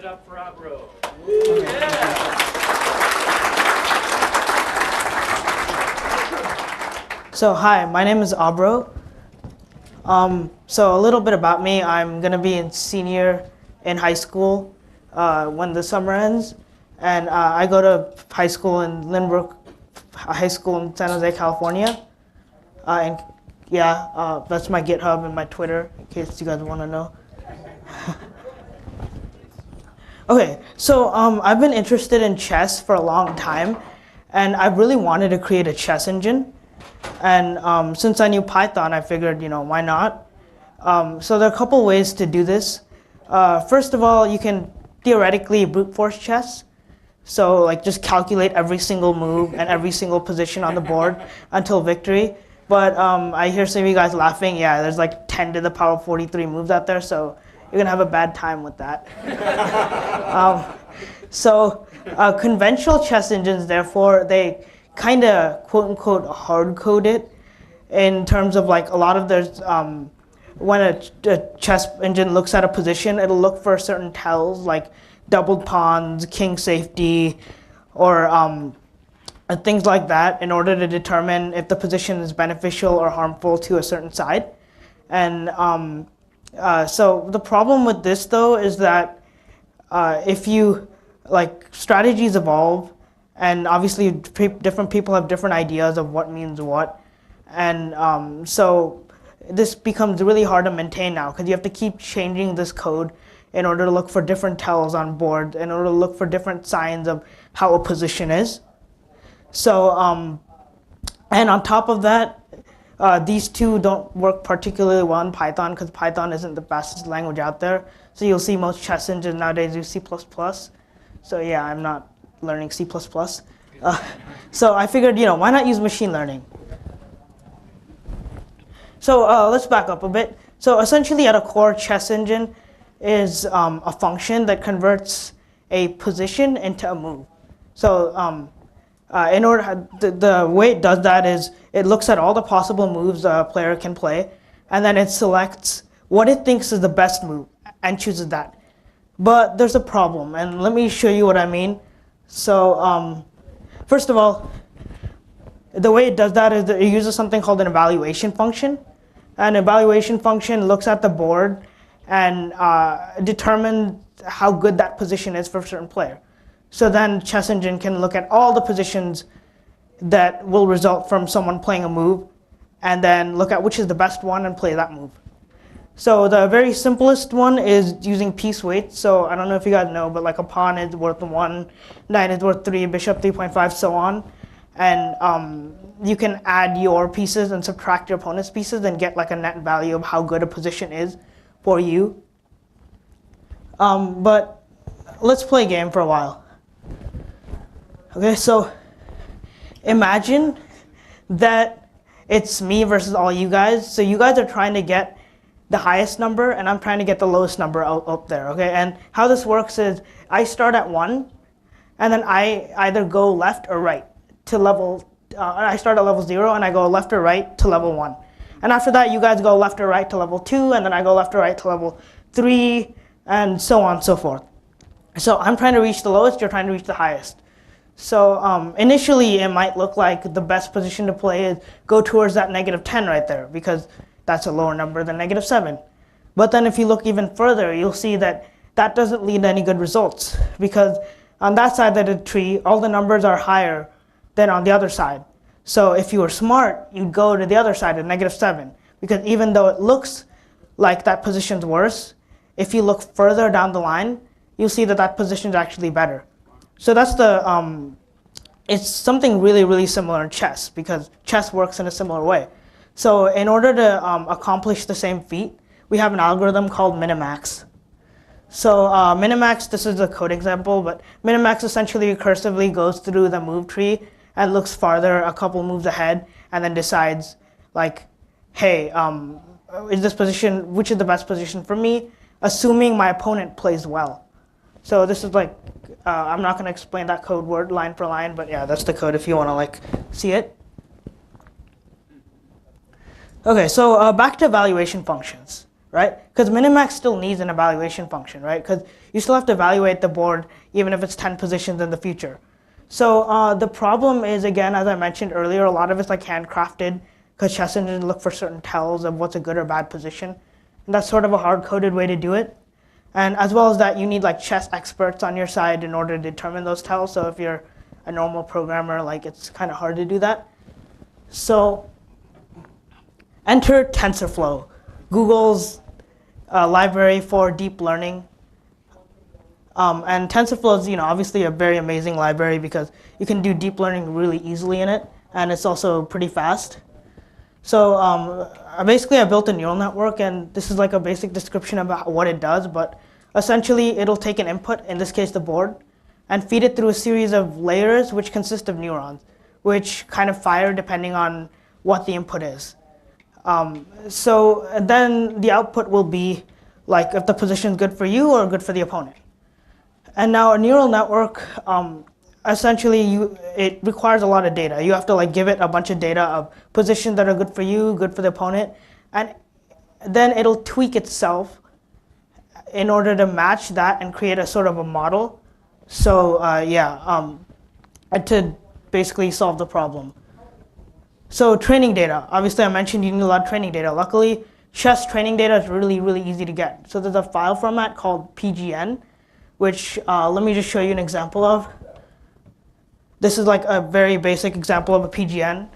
it up for Aubhro. So hi, my name is Aubhro. So a little bit about me. I'm going to be a senior in high school when the summer ends. And I go to high school in Lynbrook High School in San Jose, California. And yeah, that's my GitHub and my Twitter, in case you guys want to know. Okay, so I've been interested in chess for a long time. And I really wanted to create a chess engine. And since I knew Python, I figured, why not? So there are a couple ways to do this. First of all, you can theoretically brute force chess. So like just calculate every single move and every single position on the board until victory. But I hear some of you guys laughing. Yeah, there's like 10 to the power 43 moves out there, so you're gonna have a bad time with that. Conventional chess engines, therefore, they kind of quote unquote hard code it in terms of like a lot of there's when a chess engine looks at a position, it'll look for certain tells like doubled pawns, king safety, or things like that in order to determine if the position is beneficial or harmful to a certain side. And so the problem with this though is that if you strategies evolve, and obviously different people have different ideas of what means what, and so this becomes really hard to maintain now because you have to keep changing this code in order to look for different tells on board, in order to look for different signs of how a position is. So, and on top of that, these two don't work particularly well in Python because Python isn't the fastest language out there. So you'll see most chess engines nowadays use C++. So yeah, I'm not learning C++. So I figured, why not use machine learning? So let's back up a bit. So essentially at a core, chess engine is a function that converts a position into a move. So in order, the way it does that is it looks at all the possible moves a player can play, and then it selects what it thinks is the best move and chooses that. But there's a problem, and let me show you what I mean. So first of all, the way it does that is that it uses something called an evaluation function. An evaluation function looks at the board and determines how good that position is for a certain player. So then chess engine can look at all the positions that will result from someone playing a move and then look at which is the best one and play that move. So the very simplest one is using piece weights. So I don't know if you guys know, but like a pawn is worth 1, knight is worth 3, bishop 3.5, so on. And you can add your pieces and subtract your opponent's pieces and get like a net value of how good a position is for you. But let's play a game for a while. Okay, so imagine that it's me versus all you guys. So you guys are trying to get the highest number, and I'm trying to get the lowest number out there, okay? And how this works is I start at 1, and then I either go left or right to level, I start at level 0, and I go left or right to level 1. And after that, you guys go left or right to level 2, and then I go left or right to level 3, and so on and so forth. So I'm trying to reach the lowest, you're trying to reach the highest. So initially, it might look like the best position to play is go towards that -10 right there, because that's a lower number than -7. But then if you look even further, you'll see that that doesn't lead to any good results, because on that side of the tree, all the numbers are higher than on the other side. So if you were smart, you'd go to the other side at -7, because even though it looks like that position's worse, if you look further down the line, you'll see that that position's actually better. So that's the, it's something really, really similar in chess, because chess works in a similar way. So in order to accomplish the same feat, we have an algorithm called minimax. So minimax, this is a code example, but minimax essentially recursively goes through the move tree and looks farther, a couple moves ahead, and then decides like, hey, is this position, which is the best position for me, assuming my opponent plays well. So this is like, I'm not going to explain that code word line for line, but yeah, that's the code if you want to like see it. Okay, so back to evaluation functions. right? Because minimax still needs an evaluation function, right? Because you still have to evaluate the board even if it's 10 positions in the future. So the problem is, again, as I mentioned earlier, a lot of it's like handcrafted because chess engines look for certain tells of what's a good or bad position. And that's sort of a hard-coded way to do it. And as well as that, you need like chess experts on your side in order to determine those tells. So if you're a normal programmer, like it's kind of hard to do that. So enter TensorFlow, Google's library for deep learning. And TensorFlow is, obviously a very amazing library because you can do deep learning really easily in it, and it's also pretty fast. So basically, I built a neural network, and this is like a basic description about what it does. But essentially, it'll take an input, in this case the board, and feed it through a series of layers which consist of neurons, which kind of fire depending on what the input is. So then the output will be like if the position is good for you or good for the opponent. And now a neural network, essentially it requires a lot of data. You have to like give it a bunch of data of positions that are good for you, good for the opponent, and then it'll tweak itself in order to match that and create a sort of a model. So to basically solve the problem. So training data. Obviously, I mentioned you need a lot of training data. Luckily, chess training data is really, really easy to get. So there's a file format called PGN, which let me just show you an example of. This is like a very basic example of a PGN.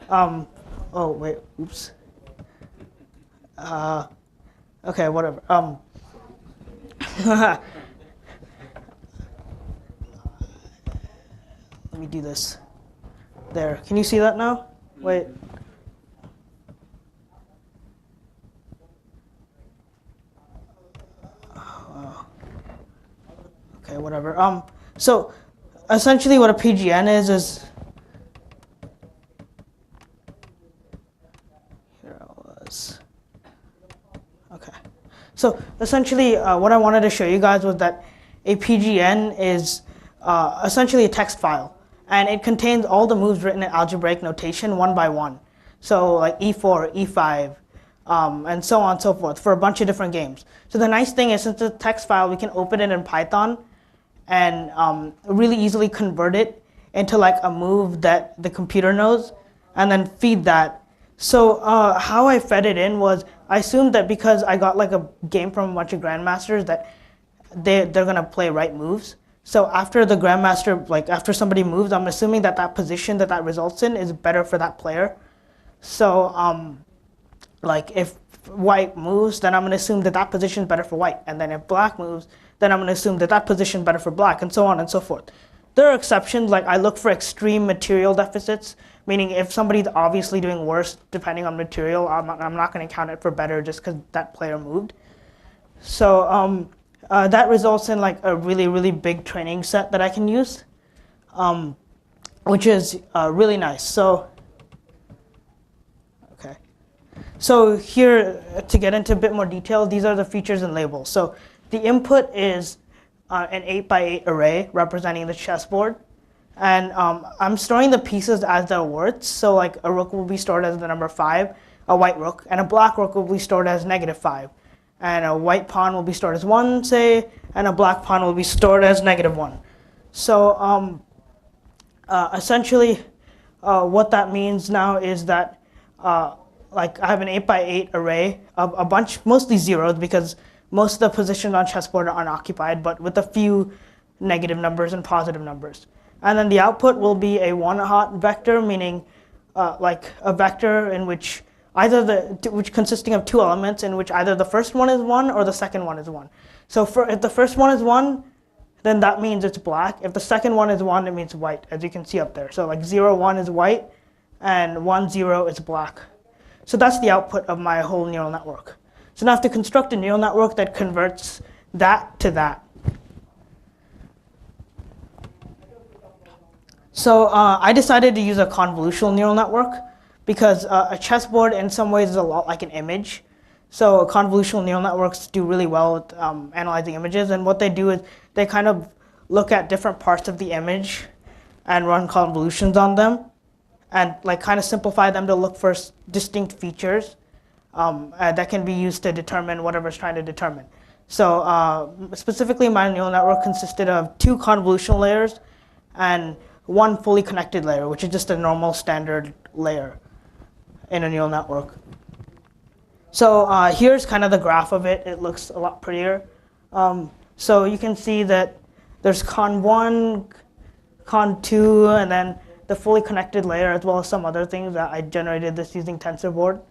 Oh, wait, oops. Okay, whatever. Let me do this. There, can you see that now? Wait. Okay, whatever. So essentially what a PGN is here it was. Okay. So essentially what I wanted to show you guys was that a PGN is essentially a text file. And it contains all the moves written in algebraic notation one by one. So like E4, E5, and so on and so forth for a bunch of different games. So the nice thing is since it's a text file, we can open it in Python and really easily convert it into like a move that the computer knows and then feed that. So how I fed it in was I assumed that because I got like a game from a bunch of grandmasters that they're gonna play right moves. So after the grandmaster, like after somebody moves, I'm assuming that that position that results in is better for that player. So like if white moves, then I'm going to assume that that position is better for white. And then if black moves, then I'm going to assume that that position is better for black, and so on and so forth. There are exceptions, like I look for extreme material deficits, meaning if somebody's obviously doing worse depending on material, I'm not going to count it for better just because that player moved. So that results in like a really, really big training set that I can use, which is really nice. So, okay. So here, to get into a bit more detail, these are the features and labels. So the input is an 8x8 array representing the chessboard. And I'm storing the pieces as their worths. So like a rook will be stored as the number 5, a white rook, and a black rook will be stored as -5. And a white pawn will be stored as 1, say, and a black pawn will be stored as -1. So essentially, what that means now is that like I have an 8x8 array of a bunch, mostly zeros, because most of the positions on chessboard are unoccupied, but with a few negative numbers and positive numbers. And then the output will be a one-hot vector, meaning like a vector in which which consisting of two elements in which either the first one is 1 or the second one is 1. So if the first one is 1, then that means it's black. If the second one is 1, it means white, as you can see up there. So like 0, 1 is white, and 1, 0 is black. So that's the output of my whole neural network. So now I have to construct a neural network that converts that to that. So I decided to use a convolutional neural network because a chessboard in some ways is a lot like an image. So convolutional neural networks do really well with analyzing images. And what they do is they kind of look at different parts of the image and run convolutions on them and like kind of simplify them to look for distinct features. that can be used to determine whatever it's trying to determine. So specifically, my neural network consisted of 2 convolutional layers and 1 fully connected layer, which is just a normal standard layer in a neural network. So here's kind of the graph of it. It looks a lot prettier. So you can see that there's con 1, con 2, and then the fully connected layer, as well as some other things that I generated this using TensorBoard.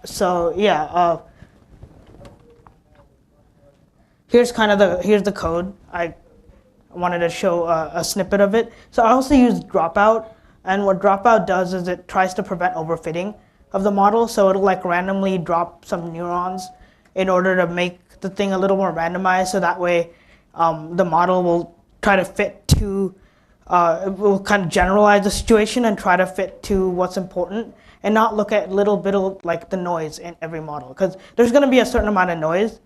So yeah, here's the code. I wanted to show a snippet of it. So I also used dropout, and what dropout does is it tries to prevent overfitting of the model. So it'll like randomly drop some neurons in order to make the thing a little more randomized. So that way, the model will try to fit to, it will kind of generalize the situation and try to fit to what's important, and not look at little bit of like the noise in every model, because there's going to be a certain amount of noise,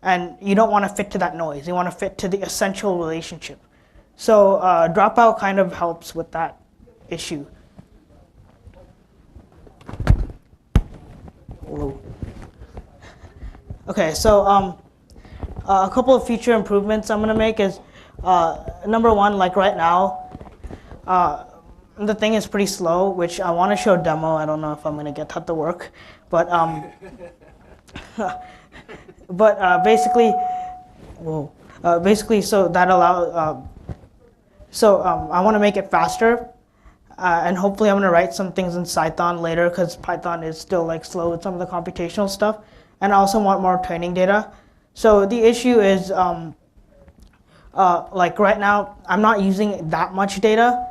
and you don't want to fit to that noise. You want to fit to the essential relationship. So dropout kind of helps with that issue. Whoa. Okay, so a couple of feature improvements I'm going to make is, number 1, like right now, the thing is pretty slow, which I want to show demo. I don't know if I'm going to get that to work, but basically, whoa, basically, so that allows, I want to make it faster, and hopefully I'm going to write some things in Python later, because Python is still like slow with some of the computational stuff, and I also want more training data. So the issue is, like right now, I'm not using that much data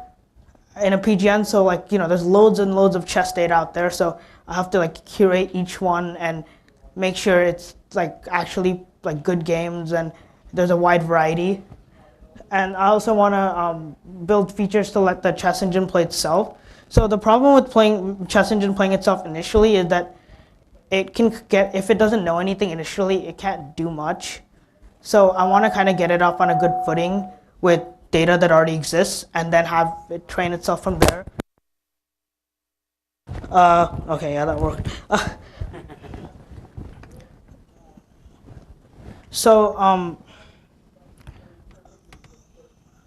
in a PGN, so like, there's loads and loads of chess data out there, so I have to like curate each one and make sure it's like actually like good games, and there's a wide variety. And I also want to build features to let the chess engine play itself. So the problem with playing chess engine playing itself initially is that it can get, if it doesn't know anything initially, it can't do much. So I want to kind of get it up on a good footing with data that already exists, and then have it train itself from there. Okay, yeah, that worked. So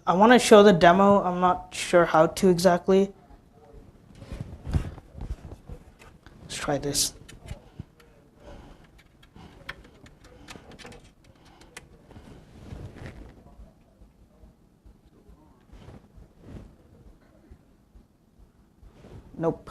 I want to show the demo. I'm not sure how to exactly. Let's try this. Nope.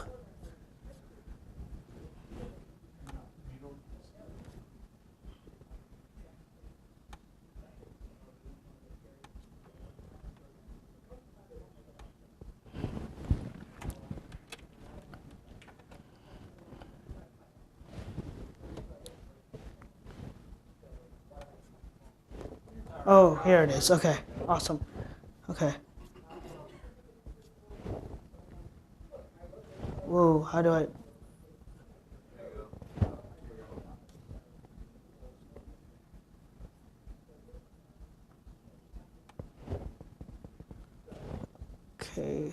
Oh, here it is. Okay, awesome. Okay. Whoa, how do I? Okay.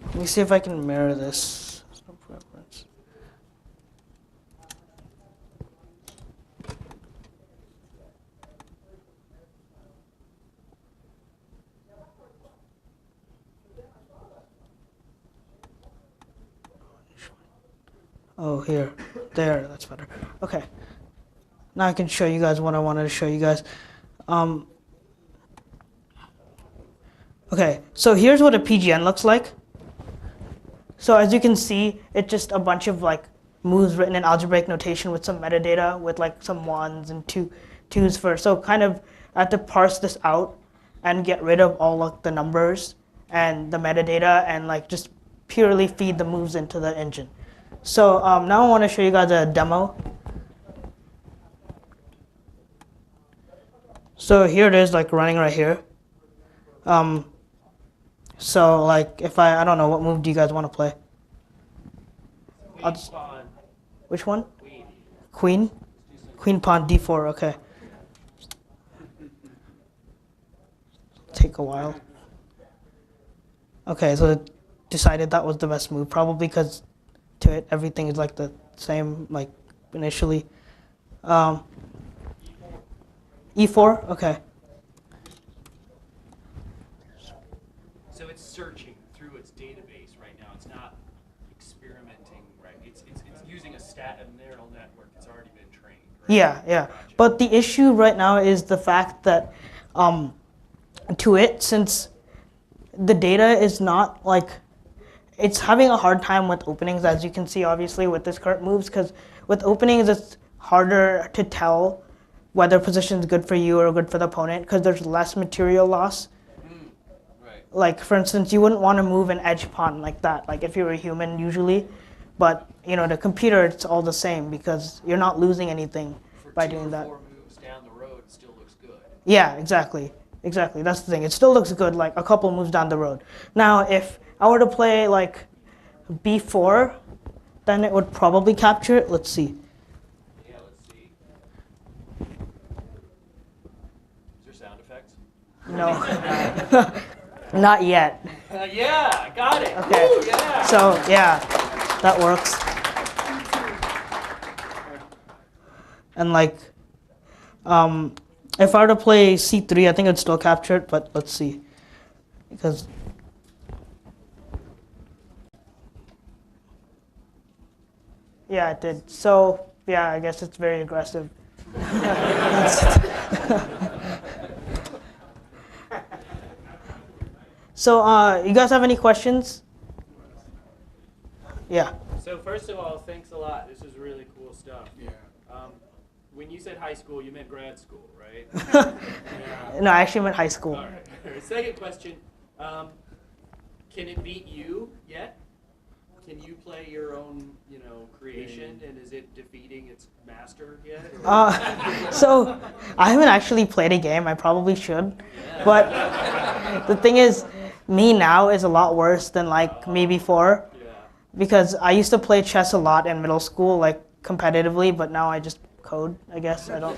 Let me see if I can mirror this. No preference. Oh, here. There, that's better. Okay. Now I can show you guys what I wanted to show you guys. Okay, so here's what a PGN looks like. So as you can see, it's just a bunch of like moves written in algebraic notation with some metadata, with like some ones and twos for. So kind of I have to parse this out and get rid of all of the numbers and the metadata, and like just purely feed the moves into the engine. So now I want to show you guys a demo. So here it is, like running right here. So like if I don't know, what move do you guys want to play? Which one? Queen? Queen pawn d4, okay. Take a while. Okay, so it decided that was the best move, probably because to it. Everything is like the same, like initially. E4, okay. So it's searching through its database right now. It's not experimenting, right? It's using a neural network that's already been trained. Right? Yeah. Gotcha. But the issue right now is the fact that to it, since the data is not like, it's having a hard time with openings, as you can see obviously with this current moves, because with openings it's harder to tell whether position is good for you or good for the opponent because there's less material loss. Right. Like for instance, you wouldn't want to move an edge pawn like that, like if you were a human usually, but the computer, it's all the same because you're not losing anything by doing that. For 2 or 4 moves down the road, it still looks good. Yeah, exactly. That's the thing. It still looks good like a couple moves down the road. Now, if I were to play like b4, then it would probably capture it. Let's see. Yeah, let's see. Is there sound effects? No, not yet. Yeah, got it. Okay. Woo, yeah. So yeah, that works. And like, if I were to play c3, I think it'd still capture it, but let's see, because. Yeah, it did. So, yeah, I guess it's very aggressive. So, you guys have any questions? Yeah. So first of all, thanks a lot. This is really cool stuff. Yeah. When you said high school, you meant grad school, right? No, I actually meant high school. All right. Second question, can it beat you yet? Can you play your own, creation, and is it defeating its master yet? So, I haven't actually played a game. I probably should. But the thing is, me now is a lot worse than like me before. Yeah. Because I used to play chess a lot in middle school, like competitively, but now I just code, I guess. I don't.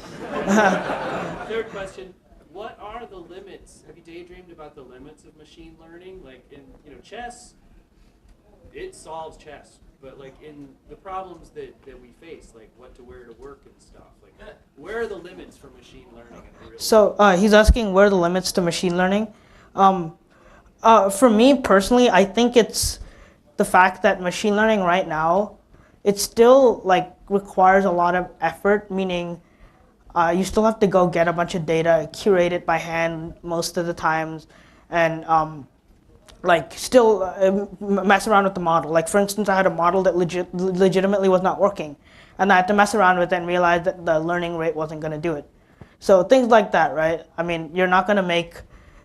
Third question, what are the limits? Have you daydreamed about the limits of machine learning? Like in, chess, it solves chess. But like in the problems that we face, like what to where to work and stuff, like where are the limits for machine learning? So he's asking where are the limits to machine learning. For me personally, I think it's the fact that machine learning right now, it still like requires a lot of effort, meaning you still have to go get a bunch of data, curate it by hand most of the times, and like still mess around with the model. Like for instance, I had a model that legitimately was not working, and I had to mess around with it and realize that the learning rate wasn't going to do it. So things like that, right? I mean, you're not going to make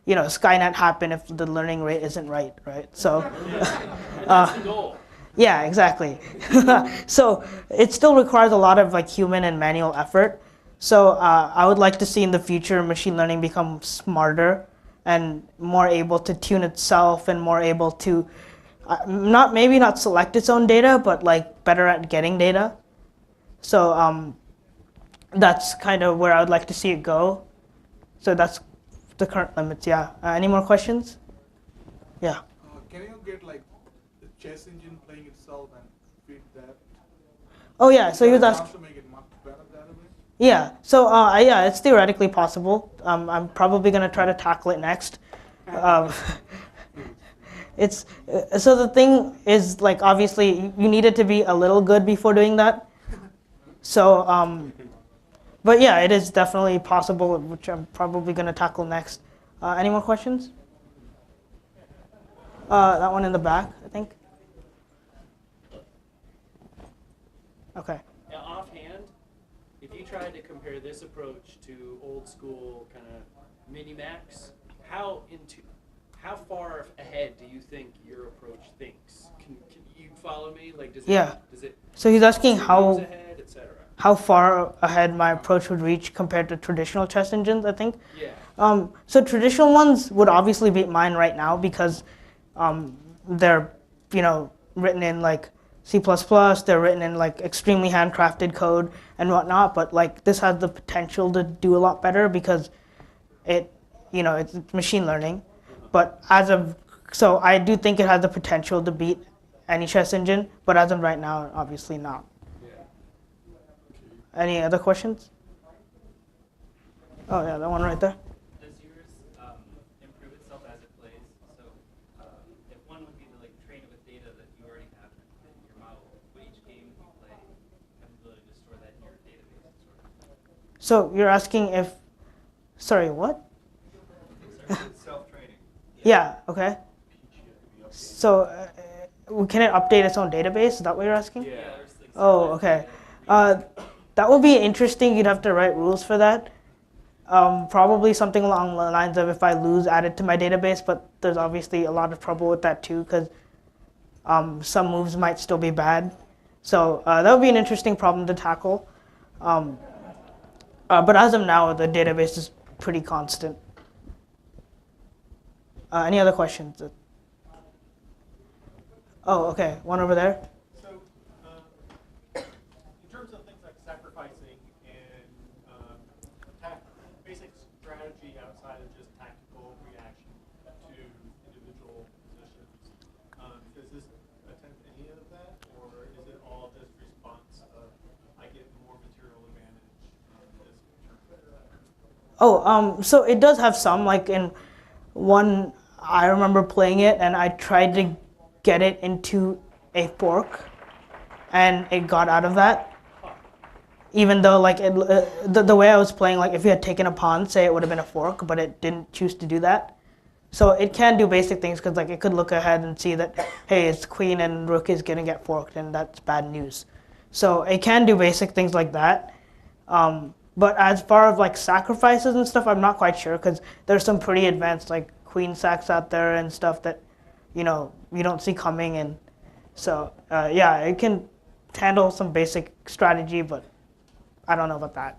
Skynet happen if the learning rate isn't right? So That's the goal. yeah, exactly. So it still requires a lot of like human and manual effort. So I would like to see in the future machine learning become smarter and more able to tune itself and more able to maybe not select its own data, but like better at getting data. So that's kind of where I would like to see it go. So that's the current limits. Yeah. Any more questions? Yeah. Can you get like the chess engine playing itself and feed that? Oh yeah. So he was asking. To make it much better that way? Yeah. So yeah, it's theoretically possible. I'm probably gonna try to tackle it next. It's so the thing is like obviously you need it to be a little good before doing that. So but yeah, it is definitely possible, which I'm probably gonna tackle next. Any more questions? That one in the back, I think. Okay. Now, offhand, if you tried to compare this approach to old school kind of minimax, how far ahead do you think your approach thinks? Can you follow me? Like, does it So he's asking how ahead, etc. How far ahead my approach would reach compared to traditional chess engines, I think. Yeah. So traditional ones would obviously beat mine right now because they're written in like C++, they're written in like extremely handcrafted code and whatnot, but like this has the potential to do a lot better because it's machine learning. But so I do think it has the potential to beat any chess engine, but as of right now, obviously not. Any other questions? Oh yeah, that one right there. Does yours improve itself as it plays? So if one would be to like train it with data that you already have in your model, but each game you play have the ability to store that in your database, sort of. So you're asking if, sorry, what? Self-training. Yeah, okay. So can it update its own database? Is that what you're asking? Yeah. There's like Oh, okay. That would be interesting. You'd have to write rules for that. Probably something along the lines of if I lose, add it to my database, but there's obviously a lot of trouble with that too because some moves might still be bad. So that would be an interesting problem to tackle. But as of now, the database is pretty constant. Any other questions? Oh, okay. One over there. So, in terms of things like sacrificing and basic strategy outside of just tactical reaction to individual positions, does this attempt any of that, or is it all just response of I get more material advantage this turn? Oh, so it does have some, like in one, I remember playing it and I tried to get it into a fork and it got out of that. Even though like the way I was playing, like if you had taken a pawn, say it would have been a fork, but it didn't choose to do that. So it can do basic things because like it could look ahead and see that, hey, it's queen and rook is gonna get forked and that's bad news. So it can do basic things like that. But as far as like sacrifices and stuff, I'm not quite sure because there's some pretty advanced like queen sacks out there and stuff that, you know, you don't see coming. And so yeah, it can handle some basic strategy, but I don't know about that.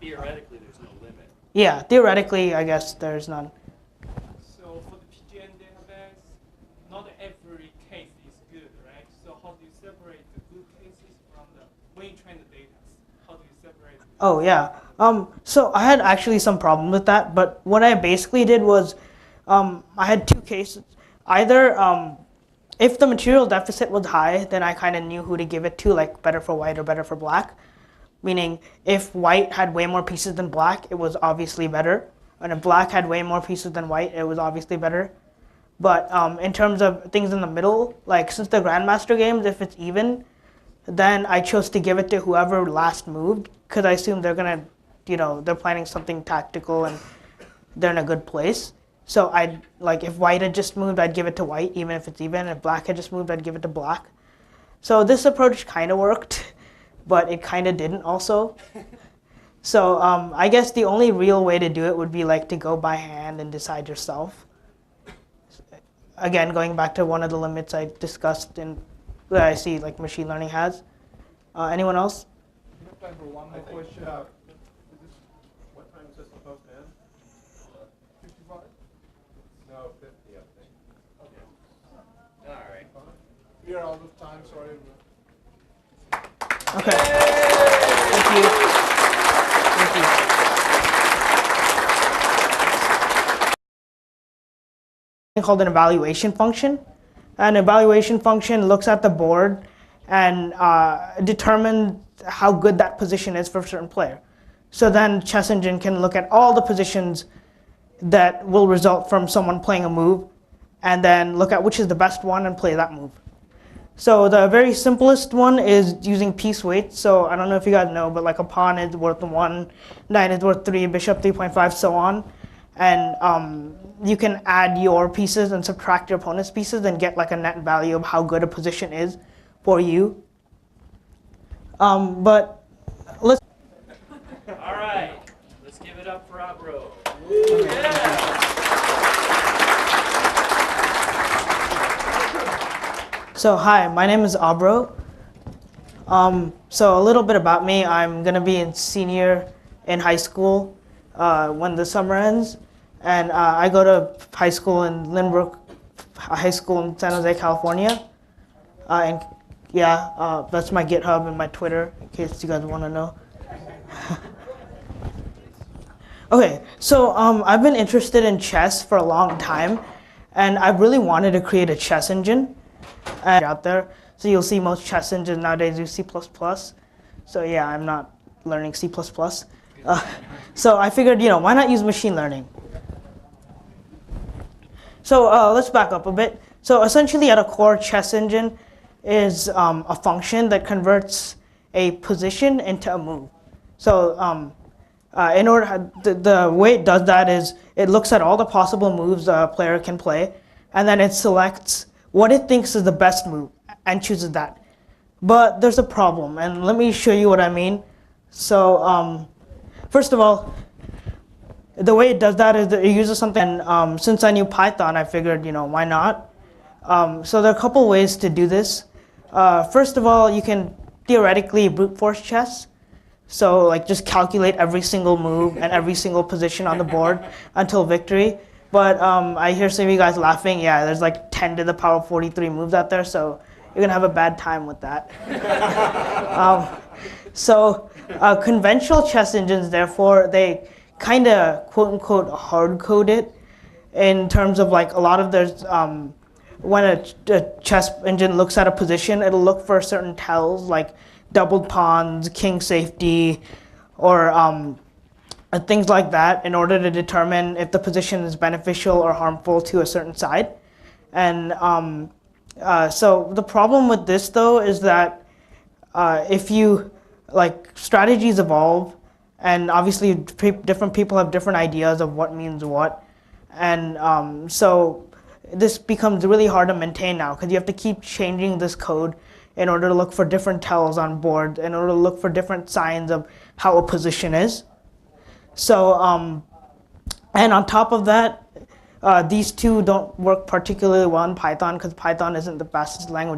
Theoretically, there's no limit. Yeah, theoretically, I guess there's none. So for the PGN database, not every case is good, right? So how do you separate the good cases from the when you train the data? How do you separate? Oh yeah. So I had actually some problem with that, but what I basically did was I had two cases. Either if the material deficit was high, then I kind of knew who to give it to, like better for white or better for black. Meaning if white had way more pieces than black, it was obviously better. And if black had way more pieces than white, it was obviously better. But in terms of things in the middle, like since the grandmaster games, if it's even, then I chose to give it to whoever last moved because I assume they're gonna, you know, they're planning something tactical and they're in a good place. So I'd like if white had just moved, I'd give it to white, even if it's even. If black had just moved, I'd give it to black. So this approach kind of worked, but it kind of didn't also. So I guess the only real way to do it would be like to go by hand and decide yourself. Again, going back to one of the limits I discussed in that I see like machine learning has. Anyone else? We have time for one more question. What time is this supposed to end? 55? No, 50, I think. All right. We are out of time, sorry. Okay. Thank you. Thank you. Called an evaluation function. An evaluation function looks at the board and determines how good that position is for a certain player. So then Chess Engine can look at all the positions that will result from someone playing a move and then look at which is the best one and play that move. So the very simplest one is using piece weights. So I don't know if you guys know, but like a pawn is worth 1, knight is worth 3, bishop 3.5, so on. And you can add your pieces and subtract your opponent's pieces and get like a net value of how good a position is for you. But let's. All right. Let's give it up for Aubhro. Yeah. So hi, my name is Aubhro. So a little bit about me. I'm gonna be a senior in high school when the summer ends, and I go to high school in Lynbrook High School in San Jose, California. And yeah, that's my GitHub and my Twitter, in case you guys want to know. Okay, so I've been interested in chess for a long time, And I really wanted to create a chess engine out there. So you'll see most chess engines nowadays use C++. So yeah, I'm not learning C++. So I figured, why not use machine learning? So let's back up a bit. So essentially at a core, chess engine is a function that converts a position into a move. So in order, the way it does that is it looks at all the possible moves a player can play, and then it selects what it thinks is the best move and chooses that. But there's a problem, and let me show you what I mean. So first of all, the way it does that is that it uses something, and since I knew Python, I figured, why not? So there are a couple ways to do this. First of all, you can theoretically brute force chess. So like just calculate every single move and every single position on the board until victory. But I hear some of you guys laughing. Yeah, there's like 10 to the power 43 moves out there, so you're gonna have a bad time with that. Conventional chess engines, therefore, they kind of quote unquote hard code it in terms of like a lot of there's when a chess engine looks at a position, it'll look for certain tells like doubled pawns, king safety, or things like that in order to determine if the position is beneficial or harmful to a certain side. And so the problem with this though is that if you strategies evolve, and obviously different people have different ideas of what means what, and so this becomes really hard to maintain now because you have to keep changing this code in order to look for different tells on board, in order to look for different signs of how a position is. So, and on top of that, these two don't work particularly well in Python because Python isn't the fastest language.